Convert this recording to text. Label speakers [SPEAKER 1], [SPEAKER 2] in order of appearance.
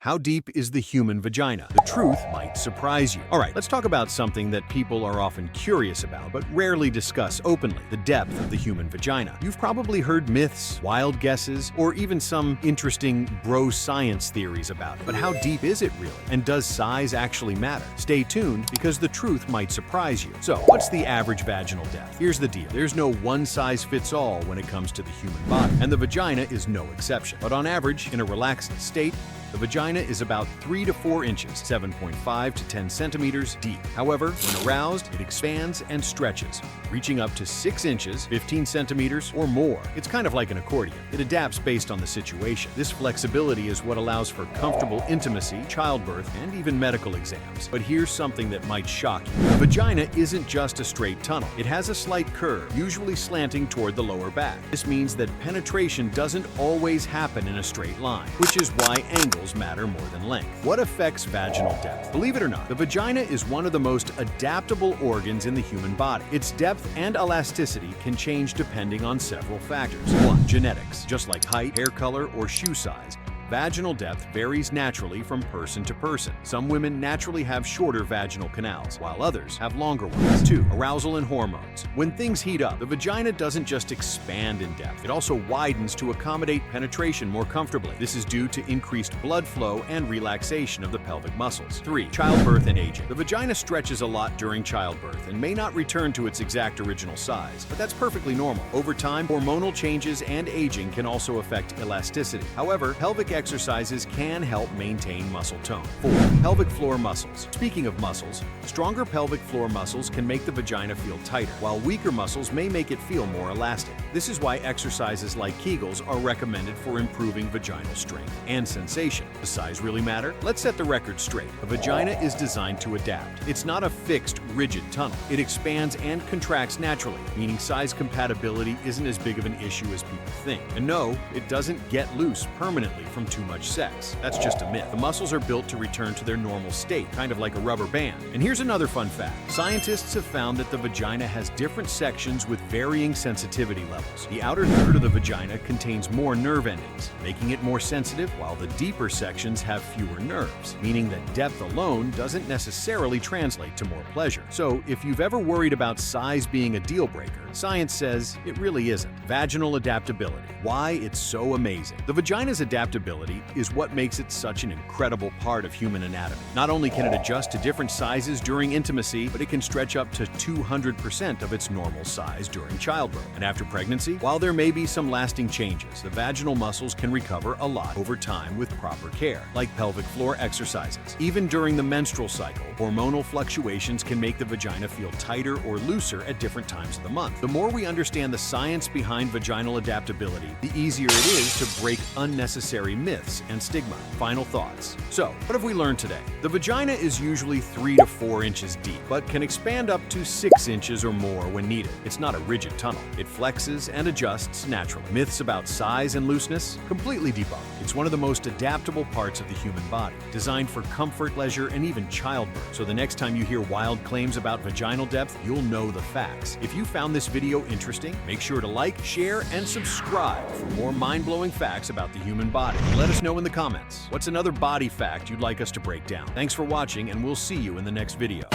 [SPEAKER 1] How deep is the human vagina? The truth might surprise you. All right, let's talk about something that people are often curious about, but rarely discuss openly: the depth of the human vagina. You've probably heard myths, wild guesses, or even some interesting bro science theories about it. But how deep is it really? And does size actually matter? Stay tuned, because the truth might surprise you. So, what's the average vaginal depth? Here's the deal. There's no one-size-fits-all when it comes to the human body, and the vagina is no exception. But on average, in a relaxed state, the vagina is about 3 to 4 inches, 7.5 to 10 centimeters deep. However, when aroused, it expands and stretches, reaching up to 6 inches, 15 centimeters, or more. It's kind of like an accordion. It adapts based on the situation. This flexibility is what allows for comfortable intimacy, childbirth, and even medical exams. But here's something that might shock you. The vagina isn't just a straight tunnel. It has a slight curve, usually slanting toward the lower back. This means that penetration doesn't always happen in a straight line, which is why angles matter more than length. What affects vaginal depth? Believe it or not, the vagina is one of the most adaptable organs in the human body. Its depth and elasticity can change depending on several factors. 1. Genetics. Just like height, hair color, or shoe size, vaginal depth varies naturally from person to person. Some women naturally have shorter vaginal canals, while others have longer ones. 2. Arousal and hormones. When things heat up, the vagina doesn't just expand in depth, it also widens to accommodate penetration more comfortably. This is due to increased blood flow and relaxation of the pelvic muscles. 3. Childbirth and aging. The vagina stretches a lot during childbirth and may not return to its exact original size, but that's perfectly normal. Over time, hormonal changes and aging can also affect elasticity. However, pelvic exercises can help maintain muscle tone. 4. Pelvic floor muscles. Speaking of muscles, stronger pelvic floor muscles can make the vagina feel tighter, while weaker muscles may make it feel more elastic. This is why exercises like Kegels are recommended for improving vaginal strength and sensation. Does size really matter? Let's set the record straight. A vagina is designed to adapt. It's not a fixed, rigid tunnel. It expands and contracts naturally, meaning size compatibility isn't as big of an issue as people think. And no, it doesn't get loose permanently from too much sex. That's just a myth. The muscles are built to return to their normal state, kind of like a rubber band. And here's another fun fact. Scientists have found that the vagina has different sections with varying sensitivity levels. The outer third of the vagina contains more nerve endings, making it more sensitive, while the deeper sections have fewer nerves, meaning that depth alone doesn't necessarily translate to more pleasure. So, if you've ever worried about size being a deal breaker, science says it really isn't. Vaginal adaptability. Why it's so amazing. The vagina's adaptability is what makes it such an incredible part of human anatomy. Not only can it adjust to different sizes during intimacy, but it can stretch up to 200% of its normal size during childbirth. And after pregnancy, while there may be some lasting changes, the vaginal muscles can recover a lot over time with proper care, like pelvic floor exercises. Even during the menstrual cycle, hormonal fluctuations can make the vagina feel tighter or looser at different times of the month. The more we understand the science behind vaginal adaptability, the easier it is to break unnecessary myths and stigma. Final thoughts. So, what have we learned today? The vagina is usually 3 to 4 inches deep, but can expand up to 6 inches or more when needed. It's not a rigid tunnel. It flexes and adjusts naturally. Myths about size and looseness? Completely debunked. It's one of the most adaptable parts of the human body, designed for comfort, pleasure, and even childbirth. So the next time you hear wild claims about vaginal depth, you'll know the facts. If you found this video interesting, make sure to like, share, and subscribe for more mind-blowing facts about the human body. Let us know in the comments. What's another body fact you'd like us to break down? Thanks for watching, and we'll see you in the next video.